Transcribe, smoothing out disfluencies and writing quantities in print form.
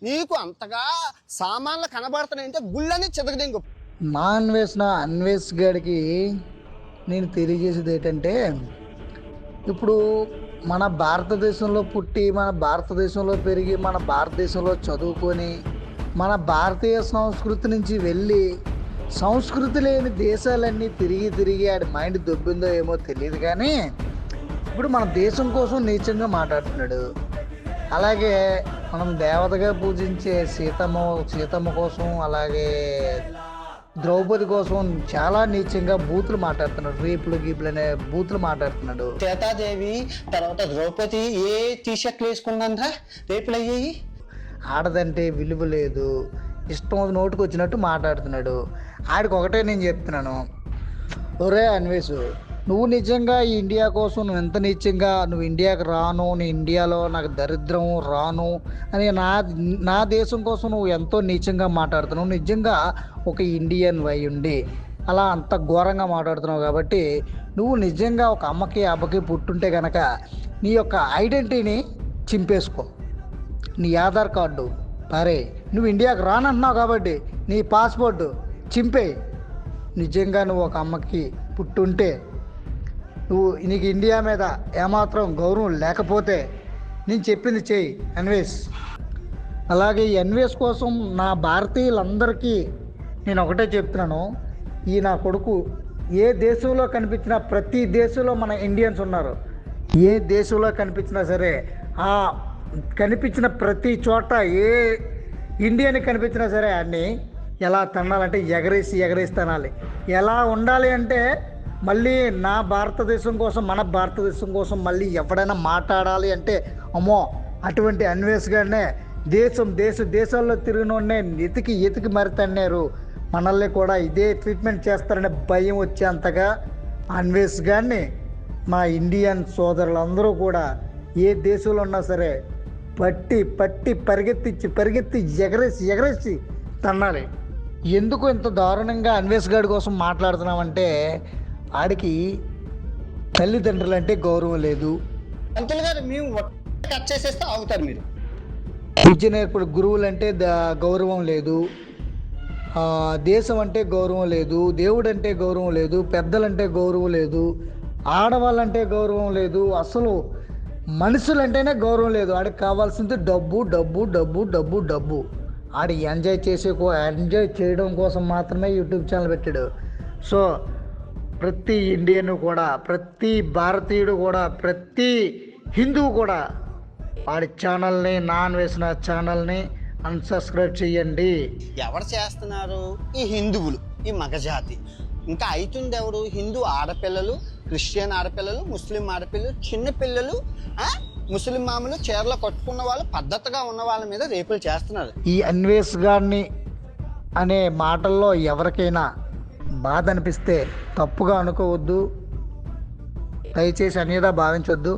నీకు అంతగా సామాన్లు కనబడుతున్నాయంటే గుళ్ళని చెదగదింగు. నాన్ వేసిన అన్వేష్ గారికి నేను తెలియజేసేది ఏంటంటే, ఇప్పుడు మన భారతదేశంలో పుట్టి, మన భారతదేశంలో పెరిగి, మన భారతదేశంలో చదువుకొని, మన భారతీయ సంస్కృతి నుంచి వెళ్ళి సంస్కృతి లేని దేశాలన్నీ తిరిగి తిరిగి ఆడి మైండ్ దొబ్బిందో ఏమో తెలియదు, కానీ ఇప్పుడు మన దేశం కోసం నీచంగా మాట్లాడుతున్నాడు. అలాగే మనం దేవతగా పూజించే సీతమ్మ కోసం, అలాగే ద్రౌపది కోసం చాలా నీచంగా బూతులు మాట్లాడుతున్నాడు. రేపులు గీపులు అనే బూతులు మాట్లాడుతున్నాడు. సీతాదేవి తర్వాత ద్రౌపది ఏ టీషర్ట్లు వేసుకున్నారా రేపులు అయ్యాయి. ఆడదంటే విలువ లేదు, ఇష్టం నోటుకు వచ్చినట్టు మాట్లాడుతున్నాడు. ఆడికి ఒకటే నేను చెప్తున్నాను, ఒరే అన్వేష్, నువ్వు నిజంగా ఈ ఇండియా కోసం నువ్వు ఎంత నిజంగా నువ్వు ఇండియాకి రాను, నీ ఇండియాలో నాకు దరిద్రం రాను అని నా దేశం కోసం నువ్వు ఎంతో నీచంగా మాట్లాడుతున్నావు. నిజంగా ఒక ఇండియన్ వై ఉండి అలా అంత ఘోరంగా మాట్లాడుతున్నావు. కాబట్టి నువ్వు నిజంగా ఒక అమ్మకి అబ్బకి పుట్టుంటే కనుక నీ యొక్క ఐడెంటిటీని చింపేసుకో. నీ ఆధార్ కార్డు పరే, నువ్వు ఇండియాకి రానంటున్నావు కాబట్టి నీ పాస్పోర్టు చింపే. నిజంగా నువ్వు ఒక అమ్మకి పుట్టుంటే, నీకు ఇండియా మీద ఏమాత్రం గౌరవం లేకపోతే నేను చెప్పింది చెయ్యి అన్వేష్. అలాగే ఈ అన్వేష్ కోసం నా భారతీయులందరికీ నేను ఒకటే చెప్తున్నాను, ఈ నా కొడుకు ఏ దేశంలో కనిపించినా, ప్రతి దేశంలో మన ఇండియన్స్ ఉన్నారు, ఏ దేశంలో కనిపించినా సరే ఆ కనిపించిన ప్రతి చోట ఏ ఇండియన్ కనిపించినా సరే అన్నీ ఎలా తన్నాలంటే ఎగరేసి తనాలి. ఎలా ఉండాలి అంటే మళ్ళీ నా భారతదేశం కోసం, మన భారతదేశం కోసం మళ్ళీ ఎవడైనా మాట్లాడాలి అంటే అమ్మో అటువంటి అన్వేష్ గారినే దేశాల్లో తిరిగినోడనే ఎతికి మరి తన్నారు. మనల్ని కూడా ఇదే ట్రీట్మెంట్ చేస్తారనే భయం వచ్చేంతగా అన్వేష్ గారిని మా ఇండియన్ సోదరులందరూ కూడా ఏ దేశంలో ఉన్నా సరే పట్టి పరిగెత్తి ఎగరేసి తన్నాలి. ఎందుకు ఇంత దారుణంగా అన్వేష్ గారి కోసం మాట్లాడుతున్నామంటే, ఆడికి తల్లిదండ్రులు అంటే గౌరవం లేదు. పంతులు గారు మేము కట్ చేసేస్తే ఆగుతారు మీరు. విద్య నేర్పడు గురువులు అంటే గౌరవం లేదు, దేశం అంటే గౌరవం లేదు, దేవుడు అంటే గౌరవం లేదు, పెద్దలంటే గౌరవం లేదు, ఆడవాళ్ళంటే గౌరవం లేదు, అసలు మనుషులంటేనే గౌరవం లేదు. ఆడికి కావాల్సింది డబ్బు. ఆడి ఎంజాయ్ చేయడం కోసం మాత్రమే యూట్యూబ్ ఛానల్ పెట్టాడు. సో ప్రతి ఇండియన్ కూడా, ప్రతి భారతీయుడు కూడా, ప్రతి హిందువు కూడా వాడి ఛానల్ని, నాన్ వేసిన ఛానల్ని అన్సబ్స్క్రైబ్ చేయండి. ఎవరు చేస్తున్నారు? ఈ హిందువులు, ఈ మగజాతి. ఇంకా అవుతుంది ఎవరు? హిందూ ఆడపిల్లలు, క్రిస్టియన్ ఆడపిల్లలు, ముస్లిం ఆడపిల్లలు, చిన్న పిల్లలు, ముస్లిం మామూలు చీరలు కట్టుకున్న వాళ్ళు, పద్ధతిగా ఉన్న వాళ్ళ మీద రేపులు చేస్తున్నారు. ఈ అన్వేష్ గారిని అనే మాటల్లో ఎవరికైనా బాధ అనిపిస్తే తప్పుగా అనుకోవద్దు, దయచేసి అన్యదా భావించొద్దు.